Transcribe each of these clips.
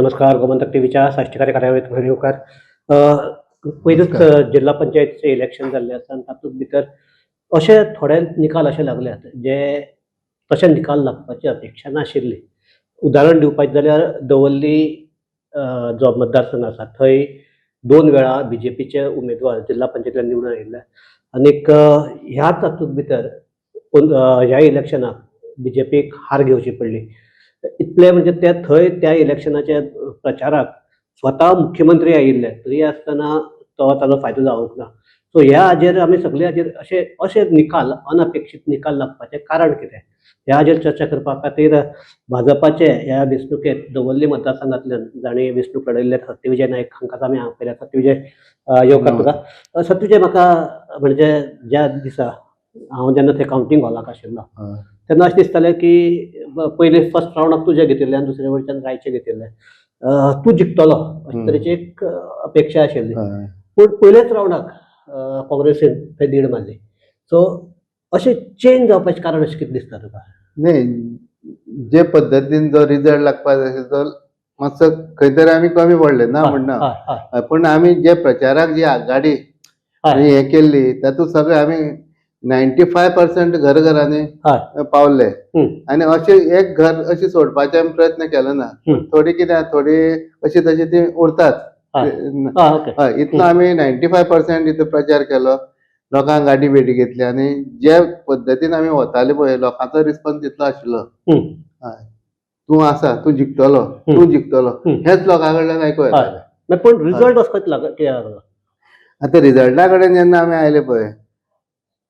नमस्कार. गोमंतक टीव्हीच्या साश्टीकारी कार्यावळीत घरी येवकार. पयलींच जिल्हा पंचायतीचें इलेक्शन जाल्लें आसा आनी तातूंत भितर अशे थोडे निकाल अशे लागल्यात जे तशे निकाल लागपाची अपेक्षा नाशिल्ली. उदाहरण दिवपाचें जाल्यार दवर्ली जो मतदारसंघ आसा थंय 2 वेळा बीजेपीचे उमेदवार जिल्हा पंचायतींतल्यान निवडून आयिल्ले आनीक ह्याच तातूंत भितर ह्या इलेक्शनाक बीजेपीक हार घेवची पडली. इतले म्हणजे ते थंय त्या इलेक्शनाच्या प्रचाराक स्वता मुख्यमंत्री आयिल्ले तरी आसतना तो ताजो फायदो जावंक ना. सो ह्या हाजेर आमी सगळे हाजेर अशे निकाल अनपेक्षीत निकाल लागपाचें कारण कितें ह्या हाजेर चर्चा करपा खातीर भाजपाचे ह्या वेंचणुकेंत दवर्ली मतदारसंघांतल्यान जाणीं वेंचणूक लडयल्ले सत्यविजय नायक हांकां आमी आपयल्या. सत्यविजय येवकार तुका. सत्यविजय म्हाका म्हणजे ज्या दिसा हांव जेन्ना थंय कावंटींग हॉलाक आशिल्लो तेन्ना अशें दिसतालें की पयलीं फर्स्ट रावंडाक तुजे घेतिल्ले आनी दुसरे वयच्यान रायचे घेतिल्ले. तूं जिखतलो अशे तरेची एक अपेक्षा आशिल्ली. पूण पयलेच रावंडाक काँग्रेसीन थंय लीड मारली. सो अशें चेंज जावपाचें कारण अशें कितें दिसता तुका? नाही, जे पद्दतीन जो रिजल्ट लागपा जाय तो मातसो खंय तरी आमी कमी पडले ना म्हणना. पूण आमी जे प्रचाराक जी आघाडी हे केल्ली तातूंत सगळे आमी 95% घरांनी पावले आनी अशें एक घर अशें सोडपाचे आमी प्रयत्न केलो ना. थोडी कितें थोडी अशी तशी ती उरतात. इतलो आमी 95% इतलो प्रचार केलो, लोकांक गाडी भेटी घेतली आनी जे पद्दतीन आमी वताले पळय लोकांचो रिस्पॉन्स तितलो आशिल्लो. तूं आसा, तूं जिखतलो, तूं जिखतलो हेच लोकां कडल्यान आयकूं येतालें. पूण रिजल्ट असो कित्याक लागलो? आतां रिजल्टा कडेन जेन्ना आमी आयले पळय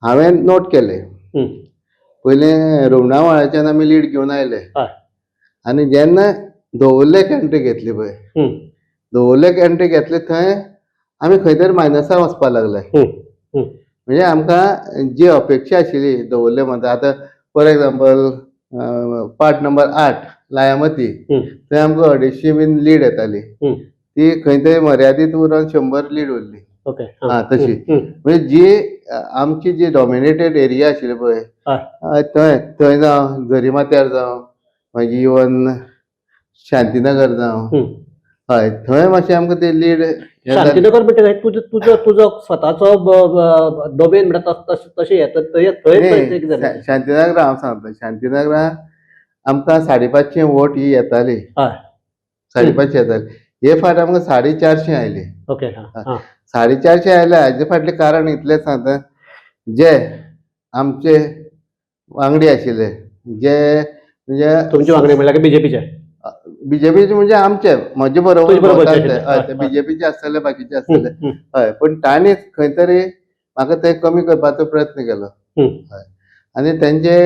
हांवें नोट केलें. पयलें रुमणावळाच्यान आमी लीड घेवन आयले आनी जेन्ना दवर्लेक एंट्री घेतली पळय दवर्लेक एंट्री घेतली थंय आमी खंय तरी मायनसाक वचपा लागले. म्हणजे आमकां जी अपेक्षा आशिल्ली दवर्ले म्हणटा आतां फॉर एग्जाम्पल पार्ट नंबर 8 लायामती थंय आमकां 250 बीन लीड येताली. ती खंय तरी मर्यादीत उरोन 100 लीड उरली. तशी म्हणजे जी आमची जी डॉमिनेटेड एरिया आशिल्ली पळय थंय जावं जरीमात्यार जावं मागीर इवन शांतीनगर जावं हय थंय मातशें आमकां ते लीड. शांतीनगर म्हणजे तुजो स्वताचो डोमेन म्हणटा तशें येता. शांतीनगरा हांव सांगता शांतीनगरा आमकां 550 वोट ही येताली. 550 येताली. हे फावट आमकां 450 आयली. 450 आयल्या हाजे फाटलें कारण इतलें सांगता जे आमचे वांगडी आशिल्ले जे म्हणजे तुमचे वांगडी म्हणल्यार बीजेपीचे म्हणजे आमचे म्हजे बरोबर बीजेपीचे आसतले बाकीचे आसतले हय. पूण तांणी खंय तरी म्हाका ते कमी करपाचो प्रयत्न केलो. हय आनी तेंचे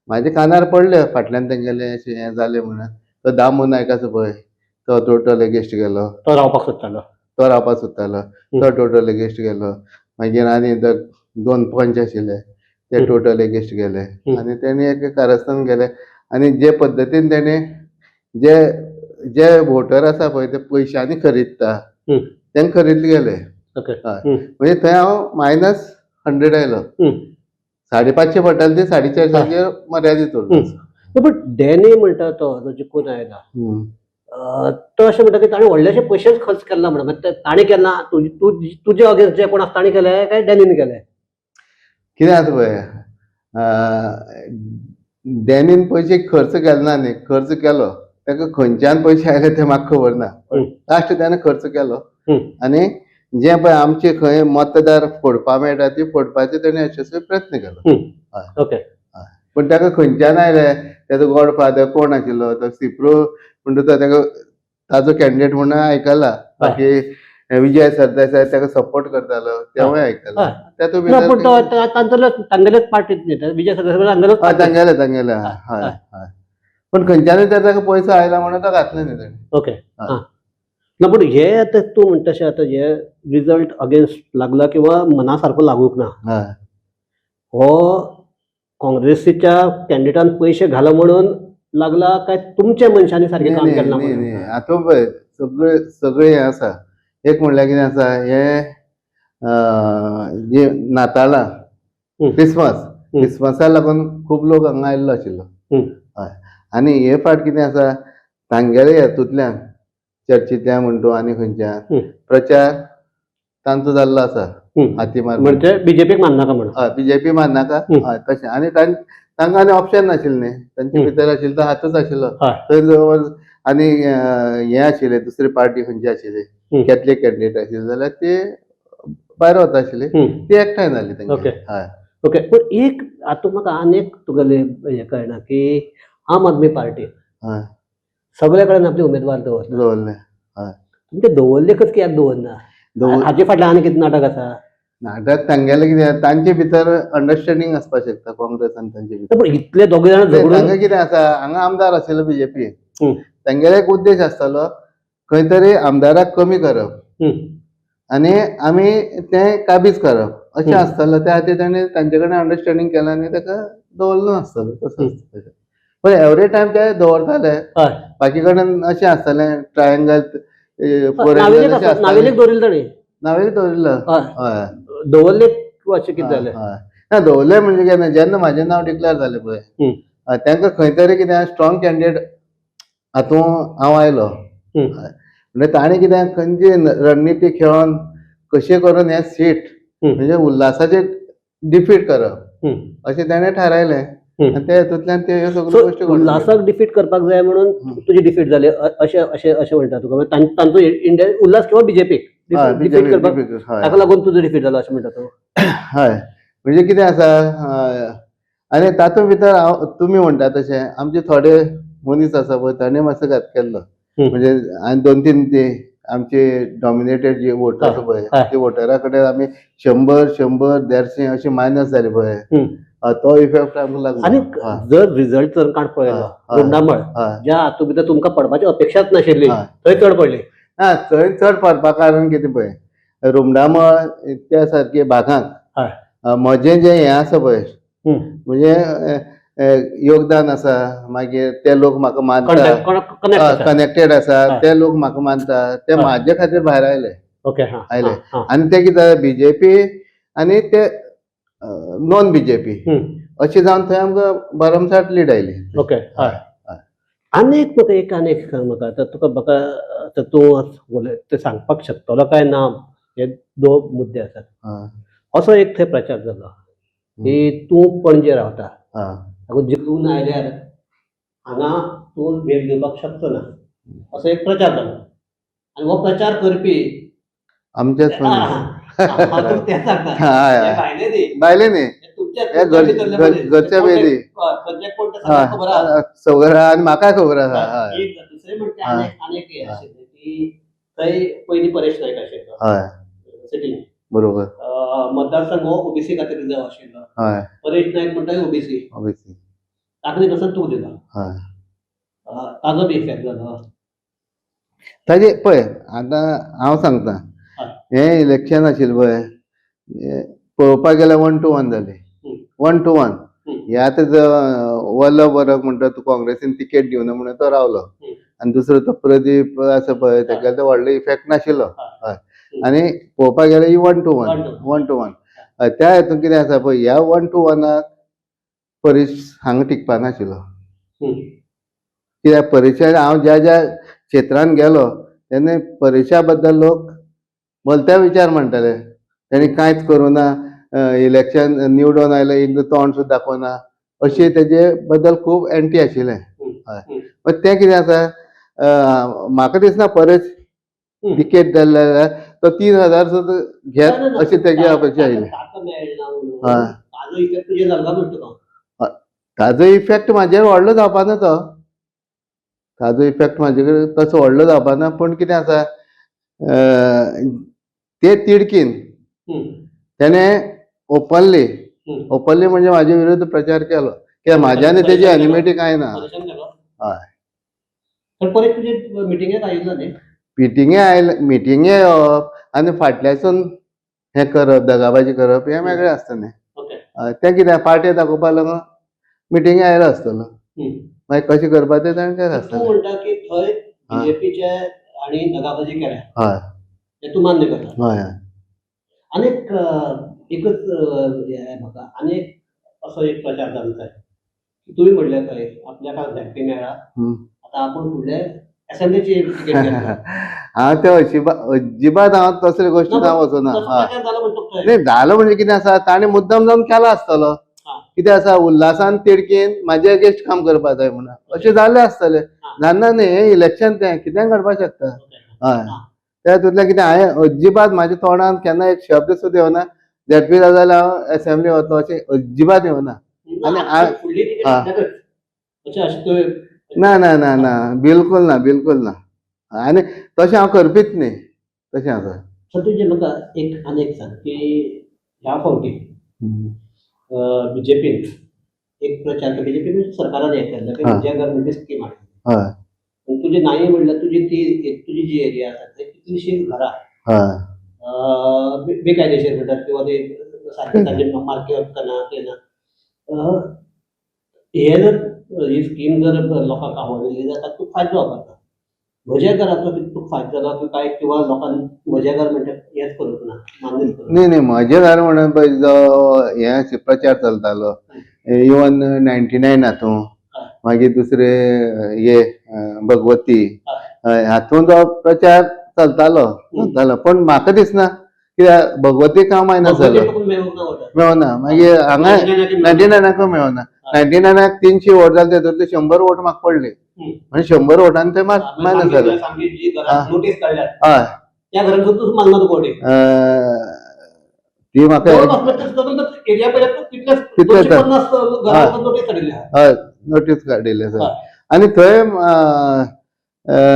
म्हाजे कानार पडले फाटल्यान तेंगेले अशें हें जालें म्हणून. तो दामू नायक आसा पळय तो टोटल एगेस्ट गेलो. तो रावपाक सोदतालो. तो टोटल एगेस्ट गेलो. मागीर आनी 2 पंच आशिल्ले ते टोटल एगेस्ट गेले आनी तेणी एक कारस्थान गेले आनी जे पद्दतीन तेणी जे जे वोटर आसा पळय ते पयशांनी खरीदता तेंका खरीदले गेले. म्हणजे थंय हांव -100 आयलो. 550 पडटाले ते 450 मर्यादीत उरलो. पूण डॅनी म्हणटा तो जिखून आयला तो अशें म्हणटा की ताणें व्हडलेशे पयशेच खर्च केला म्हणून ताणें केन्ना तुजे अगेन्स्ट जे कोण आसा ताणें केले काय डॅनीन केले? कितें आसा पळय डॅनीन पयशे खर्च केलना न्ही. खर्च केलो ताका खंयच्यान पयशे आयले ते म्हाका खबर ना. लास्ट ताणें खर्च केलो आनी जे पळय आमचे खंय मतदार फोडपा मेळटा ती फोडपाचे ताणें यशस्वी प्रयत्न केलो. पूण ताका खंयच्यान आयले तेजो गॉडफादर कोण आशिल्लो तो सिप्रो म्हणटा तो ताका ताजो कॅन्डिडेट म्हणून आयकला. बाकी विजय सरदेसाय ताका सपोर्ट करतालो तेवूय आयकला. तांगेलेच पार्टींत विजय सरदेसाय तांगेले हय हय. पूण खंयच्यानूय ताका पयसो आयला म्हणून तो घातलो न्ही ताणें. ना पूण हे आतां तूं म्हणटा तशें आतां हे रिजल्ट अगेन्स्ट लागला किंवा मना सारको लागूंक ना. हो काँग्रेसीच्या कॅन्डिडेटान पयशे घाला म्हणून लागला काय तुमच्या मनशांनी सारकें काम केलें ना? आतां पळय सगळें हें आसा. एक म्हणल्यार कितें आसा हे जे नाताळां क्रिसमसाक लागून खूब लोक हांगा आयिल्लो आशिल्लो. हय आनी हे फावट कितें आसा तांगेले हेतूंतल्यान चर्चींतल्या म्हणटू आनी खंयच्यान प्रचार तांचो जाल्लो आसा हातीमार म्हणजे बीजेपीक माननाका म्हणून. हय बीजेपी माननाका हय तशें आनी तांकां आनी ऑप्शन नाशिल्लें न्ही तांचे भितर आशिल्लो तो हातूच आशिल्लो थंय जवळ आनी हें आशिल्लें दुसरी पार्टी खंयची आशिल्ली कॅथलीक कॅन्डिडेट आशिल्ले जाल्यार ते भायर वता आशिल्ले ती एकठांय जाली ओके. तेंची हय ओके पूण एक हातूंत म्हाका आनी एक तुगेलें हें कळना की आम आदमी पार्टी हय सगळे कडेन आपले उमेदवार दवरता. दवरलें हय म्हणजे दवरलेकच कित्याक दवरना? हाचे फाटल्यान आनी कितें नाटक आसा? नाटक तांगेलें कितें तांचे भितर अंडरस्टँडींग आसपाक शकता काँग्रेस आनी तांचे भितर. पूण इतले दोगूय जाण झगडून तांकां कितें आसा हांगा आमदार आशिल्लो बीजेपी तांगेलो एक उद्देश आसतालो खंय तरी आमदाराक कमी करप आनी आमी तें काबीज करप अशें आसतालें त्या खातीर ताणें तांचे कडेन अंडरस्टँडींग केलें आनी ताका दवरलो नासतलो तसो आसतालें. पण एवरी टायम ते दवरताले बाकी कडेन अशें आसतालें ट्रायंगल नावेलीक दवरिल्लो ताणी नावेली दवरिल्लो हय दवरले अशें कितें जालें? ना दवरलें म्हणजे केन्ना जेन्ना म्हाजें नांव डिक्लेअर जालें पळय तांकां खंय तरी कितें स्ट्रॉंग कॅन्डिडेट हातूं हांव आयलो म्हणजे ताणें कितें खंयची रणनिती खेळोन कशें करून हें सीट म्हणजे उल्हासाचें डिफीट करप अशें ताणें थारायलें आनी त्या हेतूंतल्यान ते ह्यो सगळ्यो गोश्टी घडून उल्हासाक डिफीट करपाक जाय म्हणून तुजी डिफीट जाली अशें अशें अशें म्हणटा तुका तांचो इंडिया उल्हास किंवा बीजेपीक डिफीट करपाक ताका लागून तुजो डिफीट जालो अशें म्हणटा तूं? हय म्हणजे कितें आसा आनी तातूंत भितर हांव तुमी म्हणटा तशें आमचे थोडे मनीस आसा पळय ताणें मातसो घात केल्लो म्हणजे आनी 2-3 ते आमचे डॉमिनेटेड जे वोटर आसा पळय ते वोटरा कडेन आमी 100-150-150 अशें मायनस जाले पळय तो इफेक्ट आमकां लागलो. आनी जर रिजल्ट जर काण पळयलो रुंडामळ ज्या हातूंत भितर तुमकां पडपाची अपेक्षाच नाशिल्ली थंय चड पडली. ना थंय चड पडपा कारण कितें पळय रुंडामळ त्या सारके भागांत म्हजें जें हें आसा पळय म्हणजे योगदान आसा मागीर ते लोक म्हाका मानता कनेक्टेड आसा ते लोक म्हाका मानता ते म्हाजे खातीर भायर आयले आयले आनी ते कितें बीजेपी आनी ते नॉन बीजेपी अशें जावन थंय आमकां भरमसाट लीड आयली. ओके हय आनी एक सांग म्हाका आतां तुका म्हाका तूं तें सांगपाक शकतलो काय ना हे 2 मुद्दे आसात. असो एक थंय प्रचार जालो की तूं पणजे रावता जिखून आयल्यार हांगा तूं वेग दिवपाक शकचो ना असो एक प्रचार जालो आनी हो प्रचार करपी आमचेच भायले न्ही घरच्या बेदी सगळं आनी म्हाकाय खबर आसा. थंय पयलीं परेश नायक आशिल्लो सिटींग बरोबर मतदारसंघ हो ओबीसी खातीर रिजर्व आशिल्लो परेश नायक म्हणटा ओबीसी ताका न्ही तूं दिलो ताजो बी इफेक्ट जालो. ताजे पळय आतां हांव सांगता हें इलेक्शन आशिल्लें पळय पळोवपाक गेल्यार 1 to 1 जालें 1 to 1 हे आतां वल्लभ वरक म्हणटा तूं काँग्रेसीन तिकेट दिवना म्हणून तो रावलो आनी दुसरो तो प्रदीप आसा पळय तेगेलो तो व्हडलो इफेक्ट नाशिल्लो हय आनी पळोवपाक गेल्यार ही 1 to 1 त्या हेतून कितें आसा पळय ह्या 1 to 1 परेश हांगा टिकपा नाशिल्लो कित्याक परेशान हांव ज्या ज्या क्षेत्रांत गेलो तेन्ना परेशा बद्दल लोक भलत्या विचार म्हणटाले तेणी कांयच करूना इलेक्शन निवडून आयले एकदां तोंड सुद्दां दाखोवना अशें तेजे बद्दल खूब एंटी आशिल्लें हय पण तें कितें आसा म्हाका दिसना परेश तिकेट जाल्ले जाल्यार तो 3000 सुद्दां घेत अशी तेजी अपेक्षा आशिल्ली. ताजो इफेक्ट म्हाजेर व्हडलो जावपाना ताजो इफेक्ट म्हाजे तसो व्हडलो जावपाना पूण कितें आसा ते तिडकीन तेणें ओपनली म्हणजे म्हाजे विरुद्ध प्रचार केलो कित्याक म्हाज्या आनी तेजी एनिमिटी कांय ना. हय मिटिंगे येवप आनी फाटल्यासून हें करप दगाबाजी करप हें वेगळें आसता न्ही तें कितें पार्टी दाखोवपा लागून मिटिंगे आयलो आसतलो मागीर कशें करपा तें तांकां आसतलें. हय तूं मान्य करता. हय आनीक एकच म्हाका आनीक असो एक प्रचार जालो थंय तुवें म्हणलें खंय आपल्याक धाकटी मेळ्ळा आतां आपूण फुडले असेंब्लीची तिकीट घेतलं. हांव ते अजिबात हांव तसले गोश्टीन हांव वचना. तसं हय. प्रचार झाला म्हणतो काय? नाही झालं म्हणजे कितें आसा ताणें मुद्दम जावन केला आसतलो. हा. कितें आसा उल्हासान तिडकीन म्हाजे अगेन्स्ट काम करपा जाय म्हणून अशें जाल्लें आसतलें. जाणना न्ही हें इलेक्शन तें कितेंय घडपाक शकता. हय. त्या हातूंतल्यान कितें हांवें अजिबात म्हाज्या तोंडान केन्ना एक शब्द सुद्दां येवना झेडपी जाल्यार हांव असेंब्ली वतलो अशें अजिबात येवना. आनी फुडली तिकीट हा. घेतल्याकच. अशें तुवें ना ना ना ना बिलकुल ना बिलकुल ना. आनी तशें हांव करपीच न्ही तशें आसा. सर तुजें म्हाका एक आनी एक सांग की ह्या फावटी बीजेपीन एक प्रचार बीजेपी सरकारान हें केल्लें की हा. म्हज्या गव्हर्मेंटी स्कीम हाडली. हय पण तुजें नाये म्हणल्यार तुजी जी एरिया आसा थंय कितलीशीं घरां हय बेकायदेशीर म्हणटात किंवा ते सारके तांचे मार्के करना ते ना. हे जर ही स्कीम जर लोकांक आवडली जाल्यार तातूंत फायदो जाता. म्हज्या घराचो तुका फायदो जाला की काय किंवा लोकांनी म्हज्या घर म्हणटा हेंच करूंक ना मान्यच करूंक ना. न्ही न्ही म्हजें घर म्हणून पळय जो हे प्रचार चलतालो इवन 99 हातूं मागीर दुसरे हे भगवती हातूंत जो प्रचार चलतालो पण म्हाका दिसना कित्याक भगवतीक हांव मायनस जालो तुका मेळूंक ना वोट. मेळना मागीर हांगा 99 मेळना 99 300 वोट जाले तेतूंतले 100 वोट म्हाका पडले आनी 100 वोटान ते मायनस जाले. आमची जी घरांत नोटीस काडल्यात हय त्या घरांत सुद्दां मानना तुका वोट. ती म्हाका एरिया पळयल्यार तितलेच तितलेच 250 घरांक नोटीस काडिल्ल्या. हय नोटीस काडिल्ले सर. आनी थंय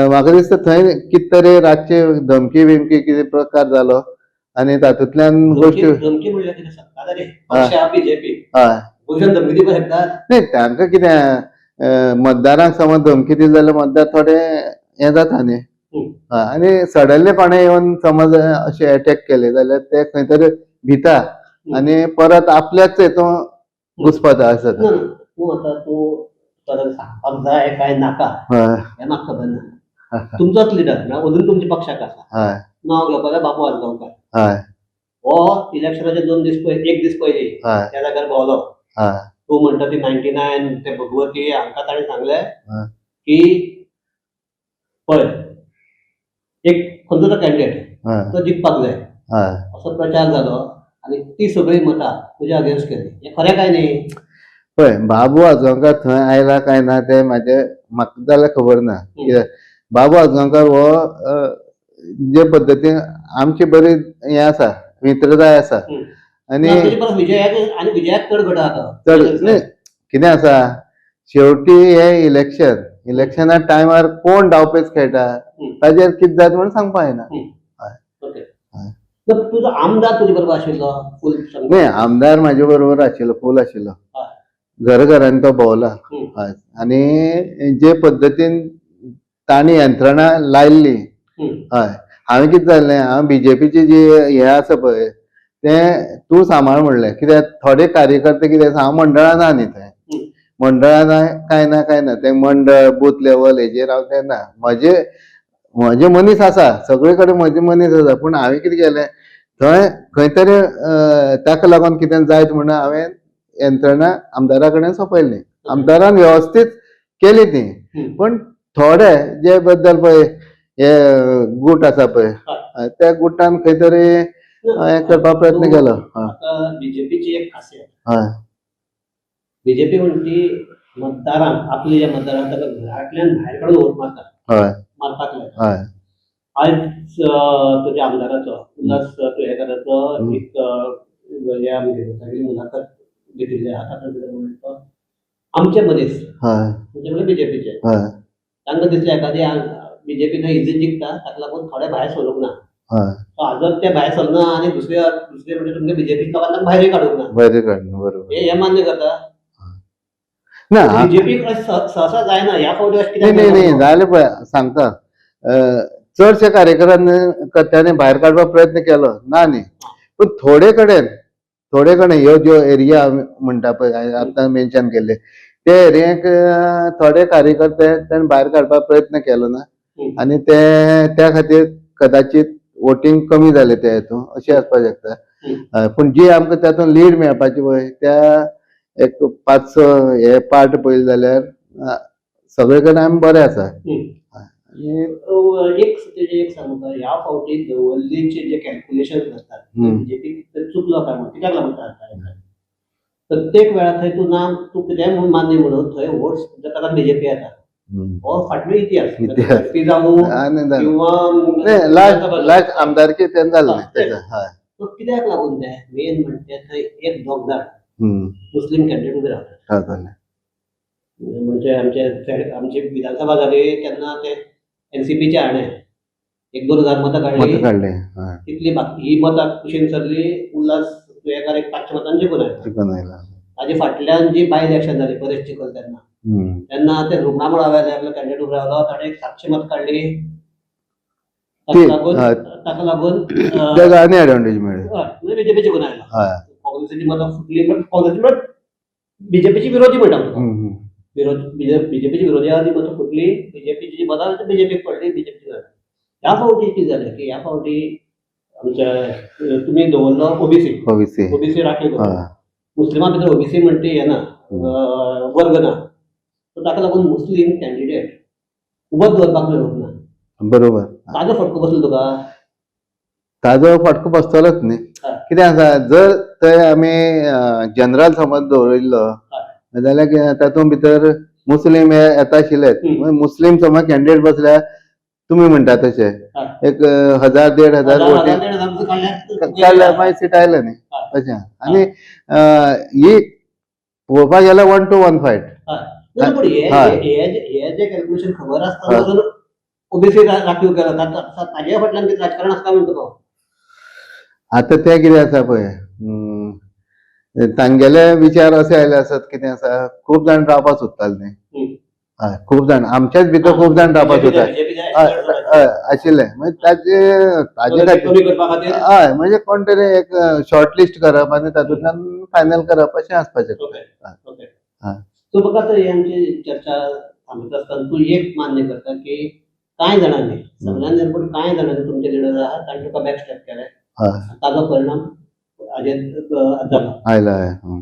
म्हाका दिसता थंय कितें तरी रातचे धमकी बिमकी कितें प्रकार जालो आनी तातूंतल्यान गोश्टी धमकी म्हणल्यार कितें सत्ताधारी पक्ष हा बीजेपी हय भुरग्यांक धमकी दिवपाक शकतात. न्ही तांकां कितें मतदारांक समज धमकी दिली जाल्यार मतदार थोडे हें जाता न्ही. आनी सडनली कोणें येवन समज अशें अटॅक केले जाल्यार ते खंय तरी भिता आनी परत आपल्याच हेतून घुस्पता आसता. तूं आतां तूं परत सांगपाक जाय काय नाका हें म्हाका खबर ना. तुमचोच लिडर म्हणल्यार अजून तुमच्या पक्षाक आसा. हय नांव घेवपाक जाय बाबू आजगांवकार. हय हो इलेक्शनाचे 2 दीस पयलीं 1 दीस पयलीं हय त्या जाग्यार भोंवलो. हय तूं म्हणटा ती 99 ते भगवती हांकां ताणें सांगलें की पळय एक खंयचो तो कॅन्डिडेट तो जिखपाक जाय असो प्रचार जालो आनी ती सगळीं मतां तुज्या अगेन्स्ट केली. हें खरें काय न्ही? पळय बाबू आजगांवकार थंय आयला काय ना ते म्हाका जाल्यार खबर ना. कित्याक बाबू आजगांवकार हो जे पद्दतीन आमची बरी हें आसा मित्रताय आसा आनी विजयाक चड घट आसा. चड न्ही कितें आसा शेवटी हे इलेक्शना टायमार कोण डावपेच खेळटा ताजेर कितें जाता म्हणून सांगपा येना. तुजो आमदार तुजे बरोबर आशिल्लो फूल न्ही आमदार म्हाजे बरोबर आशिल्लो फूल आशिल्लो घरांनी तो भोंवला. हय आनी जे पद्दतीन तांणी यंत्रणा लायल्ली हय हांवें कितें जाल्लें हांव बीजेपीची जी हें आसा पळय तें तूं सांबाळ म्हणलें कित्याक थोडे कार्यकर्ते कितें आसा हांव मंडळान ना न्ही थंय मंडळान काय ना तें मंडळ बूथ लेवल हेजेर हांव तेन्ना म्हजे मनीस आसा सगळे कडेन म्हजे मनीस आसा पूण हांवें कितें केलें थंय खंय तरी ताका लागून कितें जायत म्हणून हांवें यंत्रणा आमदारा कडेन सोंपयल्ली. आमदारान वेवस्थीत केली ती पण थोडे जे बद्दल पळय हे गूट आसा पळय त्या गुटान खंय तरी हें करपाक प्रयत्न केलो. बीजेपीची एक खासियत हय बीजेपी म्हणटी मतदारांक आपले जे मतदारांक ताका घरांतल्यान भायर काडून वोट मारता हय मारपाक लाय. हय आयज तुज्या आमदाराचो उल्हास तुयेकराचो एक ह्या मुलाखत घेतिल्ली आहा तातूंत म्हणटा आमचे मनीस म्हणजे बीजेपीचे तांकां दिसलें एखादी बीजेपी थंय इजी जिखता ताका लागून थोडे भायर सरूंक ना. आजर ते भायर सरना आनी दुसरे म्हणजे तुमच्या बीजेपी लोकांक भायर काडूंक ना. बरोबर हे मान्य करता ना बीजेपी सहसा जायना ह्या फावटी न्ही जालें पळय सांगता चडशे कार्यकर्त्यांनी भायर काडपाक प्रयत्न केलो ना न्ही पूण थोडे कडेन ह्यो ज्यो एरिया म्हणटा पळय आतां मेन्शन केल्ले ते एरियेक थोडे कार्यकर्ते ताणें भायर काडपाक प्रयत्न केलो ना आनी ते त्या खातीर कदाचित वोटींग कमी जालें त्या हेतून अशें आसपाक शकता. पूण जी आमकां तातूंत लीड मेळपाची पळय त्या एक 5-6 हे पार्ट पळयले जाल्यार सगळे कडेन आमी बरे आसा एक एक सांगू का, ह्या फावटी दवल्लीचे जे कॅल्क्युलेशन करतात बीजेपी चुकलो काय म्हणून कित्याक लागता प्रत्येक वेळा थंय तूं कितेंय मान्य म्हणून थंय वोट्स ताका बीजेपी येता हो फाटलो इतिहास ती जावं किंवा लास्ट आमदारकी तेन्ना जाल्लें तेका. हय. तो कित्याक लागून तें मेन म्हणजे थंय एक दोगदार मुस्लीम कॅन्डिडेट उबे रावतात. म्हणजे आमचे विधानसभा जाली तेन्ना ते एनसीपीचे हाणें 1-2 हजार मतां काडली. तितली बाकी ही मतां कुशीन सरली. उल्हास तुयेकार एक 500 मतांनी जिखून आयला. ताजे फाटल्यान जी बाय इलेक्शन जाली परेश चिखल तेन्ना ते रुग्णामळावेले आपले कॅन्डिडेट उबो रावलो. ताणें एक 700 मत काडली. ताका लागून आनी एडवांटेज मेळ्ळी. म्हणजे बीजेपी जिखून आयला. काँग्रेसीची मतां फुटली पण काँग्रेसी बीजेपीची विरोधी म्हणटा बीजेपीची विरोधी आहा ती मतां फुटली. बीजेपीची जी मतां बीजेपीक पडली. बीजेपी ह्या फावटी कितें जालें की ह्या फावटी आमच्या तुमी दवरलो ओबीसी राखीव मुस्लिमां भितर ओबीसी म्हणटा ती येना वर्ग ना. सो ताका लागून मुस्लीम कॅन्डिडेट उबो दवरपाक मेळूंक ना. बरोबर. ताजो फटको बसलो तुका. ताजो फटको बसतलोच न्ही. कितें आसा जर थंय आमी जनरल समज दवरिल्लो जाल्यार तातूंत भितर मुस्लीम हे येता आशिल्लेच. मुस्लीम समज कॅन्डिडेट बसल्यार तुमी म्हणटा तशें एक 1000-1500 वोटी काडल्यार मागीर सीट आयलें न्ही तशें. आनी ही पळोवपाक गेल्यार 1 to 1 फायट. हे जे कॅल्क्युलेशन खबर आसता ओबीसी राखीव केलो ताजे फाटल्यान कितें राजकारण आसता म्हणटा तो. आतां तें कितें आसा पळय तांगेले विचार अशे आयले आसात. कितें आसा खूब जाण रावपाक सोदताले न्ही. हय खूब जाण आमचेच भितर खूब जाण रावपाक सोदता आशिल्ले. ताजे खातीर हय म्हणजे कोण तरी एक शॉर्ट लिस्ट करप आनी तातूंतल्यान फायनल करप अशें आसपाचें. सो म्हाका आतां आमची चर्चा थांबयता आसतना तूं एक मान्य करता की कांय जाणांनी सगळ्यांनी न्ही पूण कांय जाणांनी तुमचे लिडर आहा तांणी तुका बॅकस्टॅप केले. ताजो परिणाम आयला.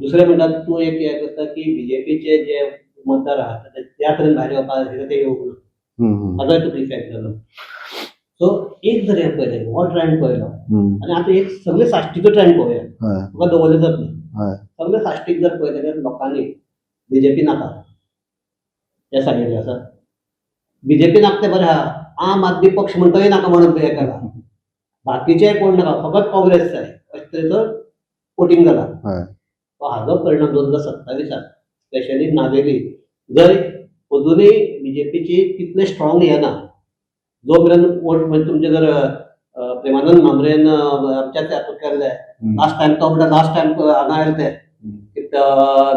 दुसरें म्हणटा तूं एक हें करता की बीजेपीचे जे मतदार आहात त्या तरेन भायर येवपाक ते येवंक ना. ताजोय तुका इफेक्ट जालो. सो एक जर हें पळयलें हो ट्रेंड पळयलो आनी आतां एक सगळे साश्टीचो ट्रेंड पळोवया. तुका दवरलें जात न्ही. सगळे साश्टीक जर पळयलें जाल्यार लोकांनी बीजेपी नाका ह्या सायडीर आसा. बीजेपी नाका तें बरें आहा. आम आदमी पक्ष म्हणटोय नाका म्हणून हें केलां. बाकीचे कोण नाका फकत काँग्रेस जाय अशें तरेचो वोटींग जाला. हाजो परिणाम 2027 स्पेशली नावेली जर अजुनूय बीजेपीची तितले स्ट्रॉंग येना जो मेरेन वोट म्हणजे तुमचे जर प्रेमानंद मांद्रेन आमच्याच हातूंत केल्ले लास्ट टायम तो म्हणटा लास्ट टायम हांगा आयले ते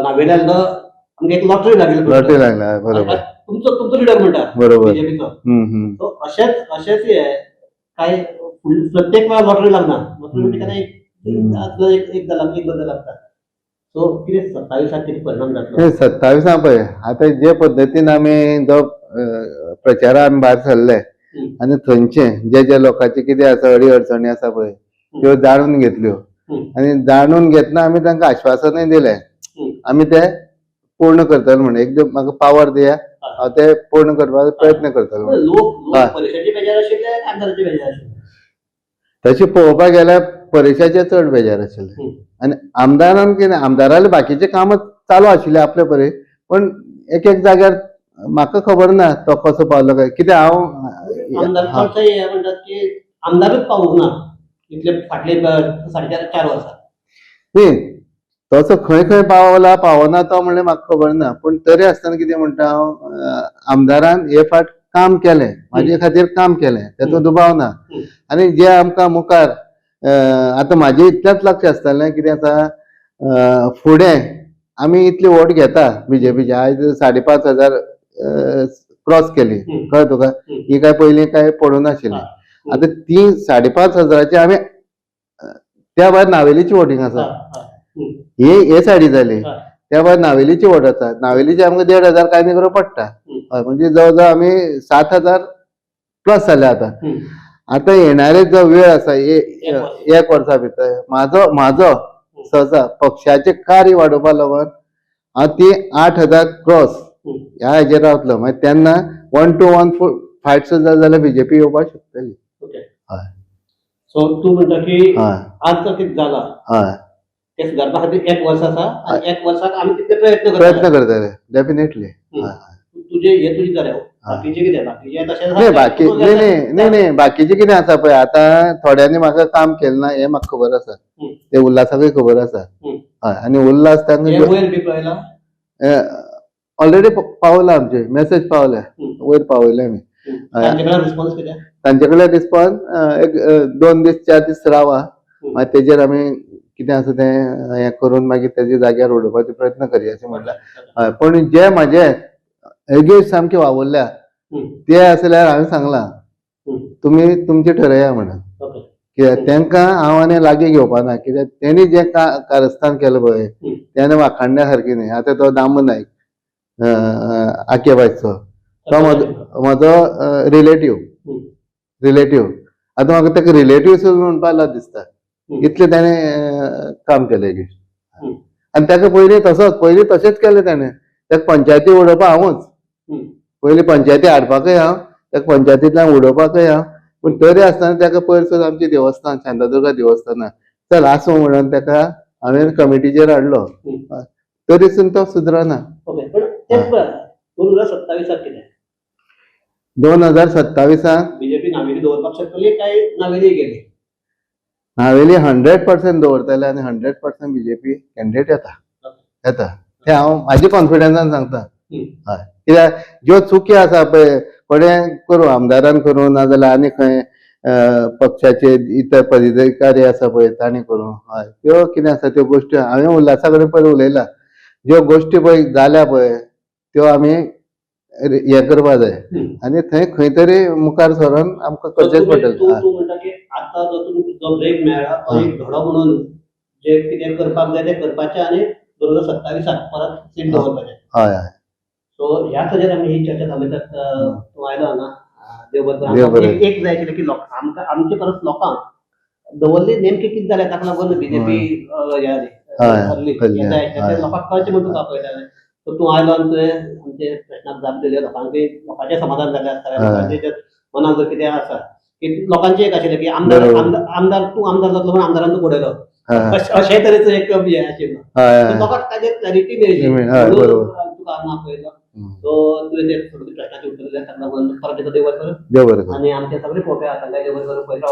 नावेली आयलो आमकां एक लॉटरी लागला. बरोबर. तुमचो लिडर म्हणटा बीजेपीचो. सो अशेंच हे काय प्रत्येक वेळा लॉटरी लागना. लॉटरी म्हणजे एक बदल लागता. सो कितें 27 कितें परिणाम जातलो. 27 पळय आतां जे पद्दतीन आमी जो प्रचारान भायर सरले आनी थंयचे जे लोकांचे कितें आसा अडचणी आसा पळय त्यो जाणून घेतल्यो आनी जाणून घेतना आमी तांकां आश्वासनय दिलें आमी ते पूर्ण करतले म्हणून. एकदम म्हाका पावर दिया हांव ते पूर्ण करपाक प्रयत्न करतलो. तशें पळोवपाक गेल्यार परेशाचे चड बेजार आशिल्ले. आनी आमदारान कितें आमदाराले बाकीचे काम चालू आशिल्ले आपले परी पण एक जाग्यार म्हाका खबर ना तो कसो पावलो काय. कितें हांव आमदारूच पावूंक ना इतले फाटले 4.5 वर्सां. न्ही तसो खंय पावला पावना तो म्हणल्यार म्हाका खबर ना. पूण तरी आसतना कितें म्हणटा हांव आमदारान हे फाट काम केलें म्हाजे खातीर काम केलें तेचो दुबाव ना. आनी जे आमकां मुखार आतां म्हाजें इतलेंच लक्ष आसतलें कितें आसा फुडें आमी इतली वोट घेता बीजेपीचे आयज 5,500 क्रॉस केली कळ्ळें तुका. ही काय पयलीं काय पडूं नाशिल्ली. आतां ती 5,500 आमी त्या भायर नावेलीची वोटींग आसा हे सायडी जाली. त्या भायर नावेलीची वोट आसा. नावेलीची आमकां 1,500 काय न्ही करप पडटा. म्हणजे जवळ जवळ आमी 7,000 प्लस जाले आतां. आतां येणारे जो वेळ आसा एक वर्सा भितर म्हाजो सहसा पक्षाचे कार्य वाडोवपाक लागून हांव ती 8,000 क्रॉस ह्या हेजेर रावतलो. मागीर तेन्ना 1 to 1 फायट सुद्दां जाल्यार बीजेपी येवपाक शकतली. ओके. हय सो तूं म्हणटा की हय आज तो कितें जाला हय ते सुदारपा खातीर 1 वर्स आसा आनी 1 वर्साक आमी तितले प्रयत्न प्रयत्न करता. करतले डेफिनेटली. तुझे हे तुझी जाले बाकीचे कितें बाकीचे तशें नाही बाकी नाही बाकीचे कितें आसा पळय आतां थोड्यांनी म्हाका काम केलें ना हें म्हाका खबर आसा. ते उल्हासाकूय खबर आसा. हय आनी उल्हास तांकां वयर बी पळयला ऑलरेडी पावला आमचे मेसेज पावल्या वयर पावयले आमी. तांचे कडल्यान रिस्पॉन्स कितें तांचे कडल्यान रिस्पॉन्स एक 2 दीस 4 दीस रावा मागीर तेजेर आमी कितें आसा तें हें करून मागीर तेजे जाग्यार उडोवपाचो प्रयत्न करया अशें म्हणलां. हय पूण जे म्हाजे एगेन्स्ट सामके वावुरल्या ते आसल्यार हांवें सांगलां तुमी तुमचें ठरया म्हणून. कित्याक तांकां हांव आनी लागीं घेवपा ना कित्याक तेणी जें कारस्थान केलें पळय तेन्ना वाखाणण्या सारकें न्ही. आतां तो दामू नायक आकेबाजचो तो म्हजो रिलेटीव आतां म्हाका ताका रिलेटीव सुद्दां म्हणपा लाज दिसता इतलें ताणें काम केलें एगेन्स्ट. आनी ताका पयलीं तशेंच केलें ताणें ताका पंचायती उडोवपा हांवूच पयलीं पंचायती हाडपाकय हांव ताका पंचायतींतल्यान उडोवपाकय हांव. पूण तरी आसतना ताका पयर सुद्दां आमचें देवस्थान शांतादुर्गा देवस्थानां चल आसूं म्हणून ताका हांवें कमिटीचेर हाडलो तरी सुद्दां तो सुदरना. ओके पण तेच पळय 2027 कितें 2027 बीजेपी नावेली दवरपाक शकतली काय नावेली गेली नावेली 100% दवरतले आनी 100% बीजेपी कॅन्डिडेट येता तें हांव म्हाज्या कॉन्फिडन्सान सांगता. हय कित्याक ज्यो चुकी आसा पळय कोणें करूं आमदारान करूं नाजाल्यार आनी खंय पक्षाचे इतर पदाधिकारी आसा पळय तांणी करूं हय त्यो कितें आसा त्यो गोश्टी हांवें उल्हासा कडेन पयर उलयला ज्यो गोश्टी पळय जाल्या पळय त्यो आमी हें करपा जाय आनी थंय खंय तरी मुखार सरोन आमकां करचेंच पडटलें. तूं म्हणटा की आतां जो ब्रेक मेळ्ळा तो एक धडो म्हणून जे कितें करपाक जाय तें करपाचें आनी 2027 परत सीट दवरपाचें. हय हय सो ह्या खातीर आमी ही चर्चा थांबयतात. तूं आयलो हांगा देव बरें एक जाय आशिल्लें की आमकां आमचे परस लोकांक दवरली नेमकें कितें जालें ताका लागून बीजेपी हरली हें जाय आशिल्लें लोकांक कळचें म्हणून तुका आपयतालें. सो तूं आयलो आनी तुवें आमचे प्रश्नाक जाप दिले लोकांकूय लोकांचें समाधान जालें आसतलें लोकांचें मनांत जर कितें आसा की लोकांचें एक आशिल्लें की आमदार तूं आमदार जातलो म्हूण आमदारान तूं उडयलो अशे तरेचो एक हें आशिल्लो लोकांक ताजेर क्लॅरिटी मेळची तुका हांगा आपयलो. सो तुवें ते सगळे प्रश्नाचे उत्तर दिलें ताका लागून परत एकदां देव बरें करूं आनी आमचे सगळे पळोवप्या तांकांय देव बरें करूं पयलो